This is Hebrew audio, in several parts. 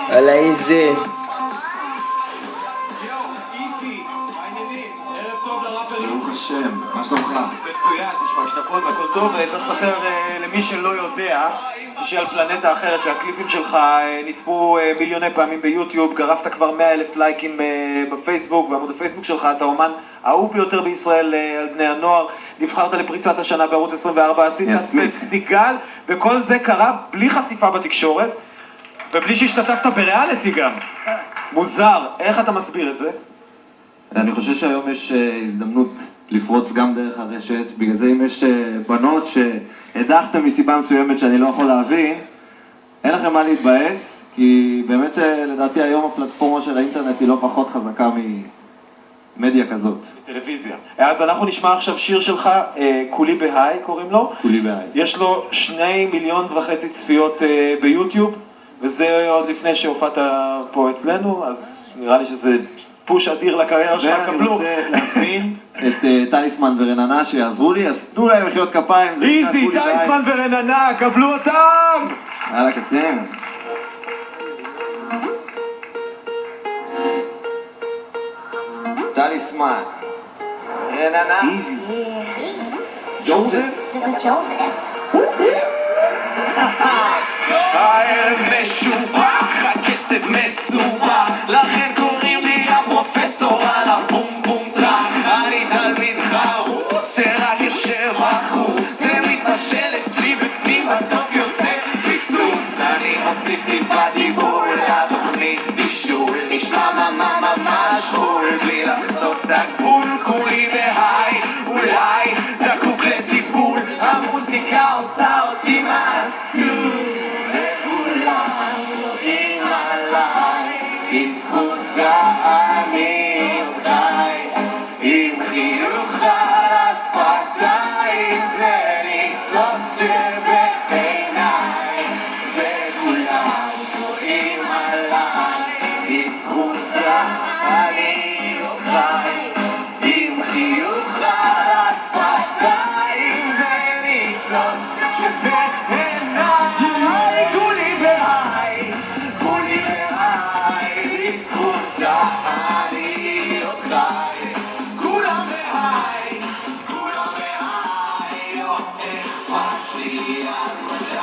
על האיזי. ברוך השם, מה שלומך? מצוין, תשמע, כשאתה פה זה הכל טוב, צריך לספר למי שלא יודע שעל פלנטה אחרת והקליפים שלך נצפו מיליוני פעמים ביוטיוב, גרפת כבר 100,000 לייקים בפייסבוק, בעמוד הפייסבוק שלך, אתה אומן אהוב ביותר בישראל על בני הנוער, נבחרת לפריצת השנה בערוץ 24, עשית פסטיגל, וכל זה קרה בלי חשיפה בתקשורת, ובלי שהשתתפת בריאליטי גם. מוזר, איך אתה מסביר את זה? אני חושב שהיום יש הזדמנות לפרוץ גם דרך הרשת, בגלל זה אם יש בנות שהדחתם מסיבה מסוימת שאני לא יכול להבין, אין לכם מה להתבאס, כי באמת שלדעתי היום הפלטפורמה של האינטרנט היא לא פחות חזקה ממדיה כזאת. טלוויזיה. אז אנחנו נשמע עכשיו שיר שלך, כולי בהיי קוראים לו. כולי בהיי. יש לו 2.5 מיליון צפיות ביוטיוב, וזה עוד לפני שהופעת פה אצלנו, אז נראה לי שזה פוש אדיר לקריירה שלך, קבלו. ואני רוצה להזמין את טליסמן ורננה שיעזרו לי, אז תנו להם מחיאות כפיים. איזי, טליסמן ורננה, קבלו אותם! יאללה קצר. טליסמן. רננה. איזי. ג'וזף? זה ג'וזף. הערב משובח, הקצב מסובך, לכן קוראים לי הפרופסור על הבום בום טראק. אני תלמיד חרוץ, שרק יושב בחוץ, זה מתבשל אצלי בפנים, בסוף יוצא פיצוץ. אני מוסיף טיפה דיבור לתוכנית בישול, נשמע ממש חול, בלי לחצות את הגבול. כולי בהיי, אולי זקוק לטיפול, המוזיקה עושה אותי מסטול. בזכות אני חי, עם חיוך על השפתיים וניצוץ שבעיניי, וכולם קוראים עליי, בזכות אני חי, עם חיוך על השפתיים וניצוץ שבעיניי. כולי בהיי, כולי בהיי, בזכות אני עוד חי. כולם בהיי, כולם בהיי, לא אכפת לי עד מתי.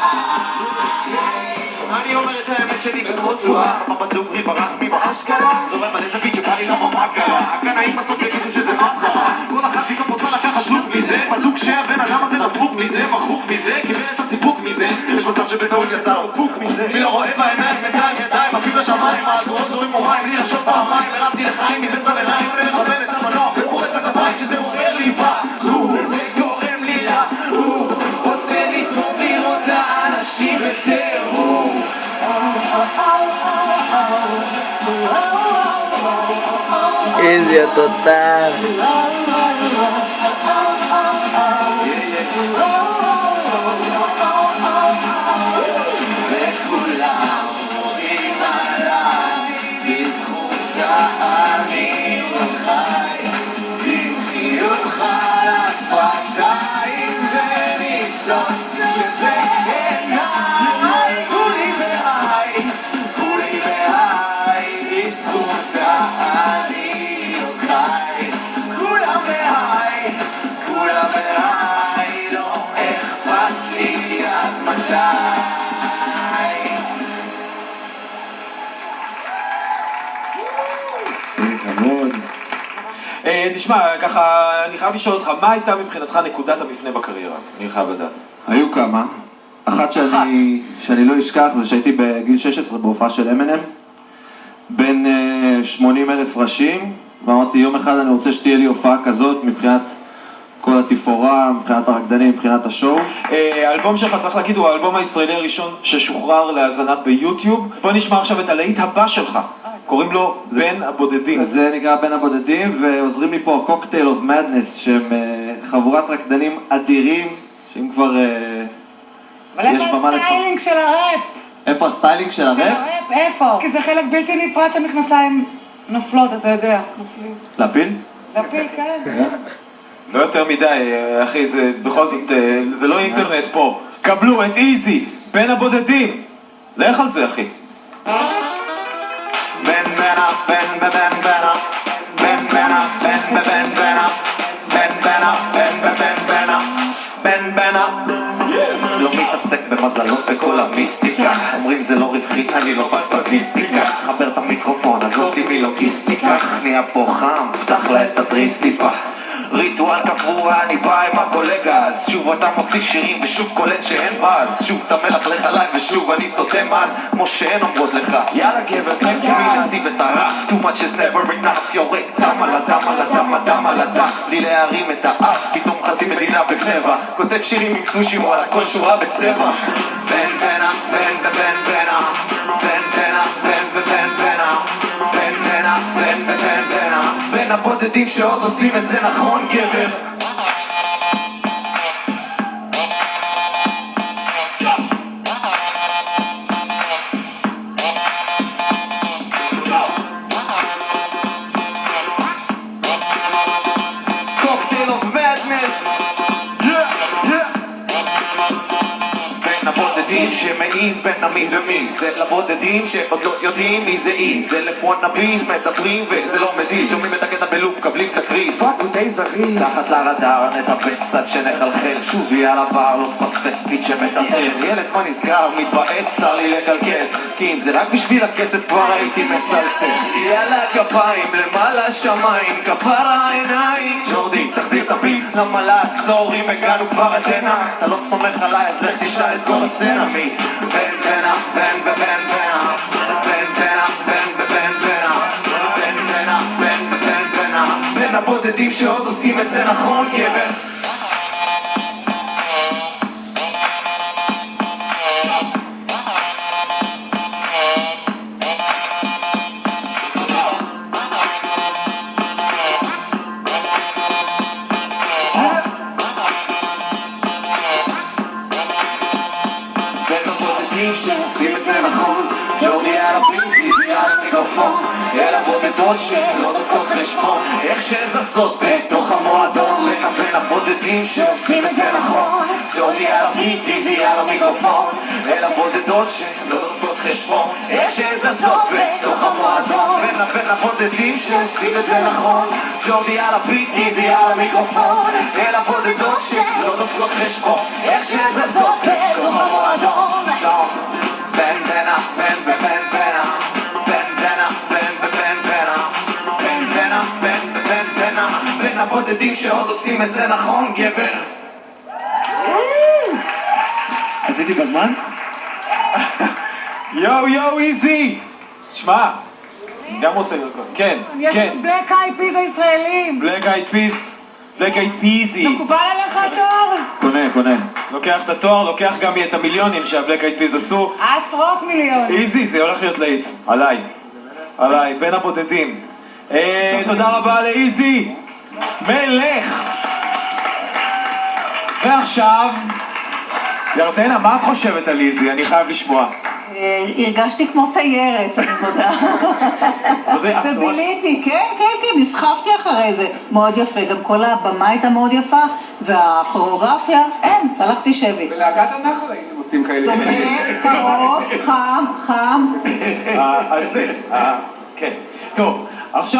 אני אומר את האמת שלי בכל צורה, בדוגרי ברסמי באשכרה, זורם על איזה ביט שבא לי למה מה קרה. הקנאים בסוף יגידו שזה מסחרה, כל אחת פתאום רוצה לקחת שלוק מזה, בדוק שהבן אדם הזה דפוק מזה, מחוק מזה, קיבל את הסיפוק מזה. יש מצב שבטעות יצא לו פוק מזה, מי לא רואה בעיניים, בינתיים ידיים, אפילו לשמיים, האלגורוז זורים מוריים, בלי לחשוב פעמיים, הרבתי לחיים מבצע וניים, ולכוון את המנוח, וקורא את הכפיים שזה עורר לי בה, זה גורם לי לה, עושה לי טוב לראות האנשים בטירוף. איזי התותח. וכולם קוראים עליי, בזכות אני חי, עם חיוך על השפתיים וניצוץ שבעיניי. כולי בהיי, כולי בהיי, בזכות אני חי. כולם בהיי, כולם בהיי, לא אכפת לי עד מתי. תשמע, ככה, אני חייב לשאול אותך, מה הייתה מבחינתך נקודת המפנה בקריירה? אני חייב לדעת. היו כמה. אחת שאני לא אשכח זה שהייתי בגיל 16 בהופעה של M&M, בין 80,000 ראשים, ואמרתי יום אחד אני רוצה שתהיה לי הופעה כזאת מבחינת כל התפאורה, מבחינת הרקדנים, מבחינת השואו. האלבום שלך, צריך להגיד, הוא האלבום הישראלי הראשון ששוחרר להאזנה ביוטיוב. בוא נשמע עכשיו את הלהיט הבא שלך. קוראים לו בין הבודדים. זה נקרא בין הבודדים, ועוזרים לי פה קוקטייל אוף מדנס, שהם חבורת רקדנים אדירים, שהם כבר אבל איפה הסטיילינג של הראפ? איפה הסטיילינג של הראפ? של הראפ, איפה? כי זה חלק בלתי נפרד שהמכנסיים נופלות, אתה יודע. נופלים. להפיל? להפיל, כן. לא יותר מדי, אחי, זה בכל זאת, זה לא אינטרנט פה. קבלו את איזי, בין הבודדים. לך על זה, אחי. בנה, בן בבן בנה, בן בנה, בן בבן בנה, בן בנה, בן בבן בנה, בן בנה. לא מתעסק במזלות וכל המיסטיקה, אומרים זה לא רווחי, אני לא בסטטיסטיקה. חבר את המיקרופון, עזוב אותי מלוגיסטיקה, נהיה פה חם, פתח לה את הדריס טיפה. ריטואל קבוע, אני בא עם הקולגה, אז שוב אתה מוציא שירים ושוב קולט שאין באז, שוב אתה מלכלך עליי ושוב אני סותם אז, כמו שהן אומרות לך, יאללה גבר, תן כמי לשים את הרף, too much is never enough, יורק דם על הדם על הדם הדם על הדם, בלי להרים את האף, פתאום חצי מדינה בגנבה, כותב שירים עם טושים וואלה כל שורה בצבע. בן בנה, בן בבן בנה, בן בנה, בן בבן בנה, בן בנה, בן בבן בנה, בין הבודדים שעוד עושים את זה נכון גבר. Cocktail of madness. בין הבודדים שמעיז בין עמי ומי, זה לבודדים שעוד לא יודעים מי זה אי, זה לפוונאביז מדברים וזה לא מזיז, שומעים את הקטע בלופ, קבלים תקריז, פאק הוא די זריז, תחת לרדאר נטפס עד שנחלחל, שוב יהיה על הבר, לא תפספס פיץ' שמטלטל, ילד מה נסגר, מתבאס, צר לי לקלקל, כי אם זה רק בשביל הכסף כבר הייתי מסלסל. יאללה כפיים, למעלה שמיים, כפרה עיניים, ג'ורדי תחזיר את הביט, למה לעצור אם הגענו כבר עדנה, אתה לא סומך עליי אז לך תשאל את כל הסצנה מי בן בנה, בן בבן בנה, בן בנה, בן בבן בנה, בן בנה, בן בבן בנה, בין הבודדים שעוד עושים את זה נכון גבר. שעושים את זה נכון, ג'ורדי על הביטי, זה על המיקרופון, אל הבודדות שלא דופקות חשבון, איך שזזות בתוך המועדון, בין הבודדים שעושים את זה נכון, ג'ורדי על הביטי, זה על המיקרופון, אל הבודדות שלא דופקות חשבון, איך שזזות בתוך המועדון, בין הבודדים שעושים את זה נכון, ג'ורדי על הביטי, זה על המיקרופון, אל הבודדות שלא דופקות חשבון, איך שזזות בתוך המועדון. בן בנה, בן בבן בנה, בן בנה, בן בבן בנה, בן בנה, בן בבן בנה, בין הבודדים שעוד עושים את זה נכון גבר. עשיתי בזמן? יואו יואו איזי! שמע, אני גם רוצה לרקוד, כן, יש כן. לנו בלק אייד פיז הישראלים. בלק אייד פיס, בלק אייד פיזי. מקובל עליך התואר? קונה. לוקח את התואר, לוקח גם את המיליונים שהבלק אייד פיס עשו. עשרות מיליון. איזי, זה הולך להיות להיט. עליי, בין הבודדים. תודה רבה לאיזי. מלך. ועכשיו, ירדנה, מה את חושבת על איזי? אני חייב לשמוע. הרגשתי כמו תיירת, אני מודה. וביליתי, כן, נסחפתי אחרי זה. מאוד יפה, גם כל הבמה הייתה מאוד יפה, והכוריאוגרפיה, אין, הלכתי שבי. בלהקת הנחל הייתם עושים כאלה. דומה, קרוב, חם. אז זה, כן. טוב, עכשיו...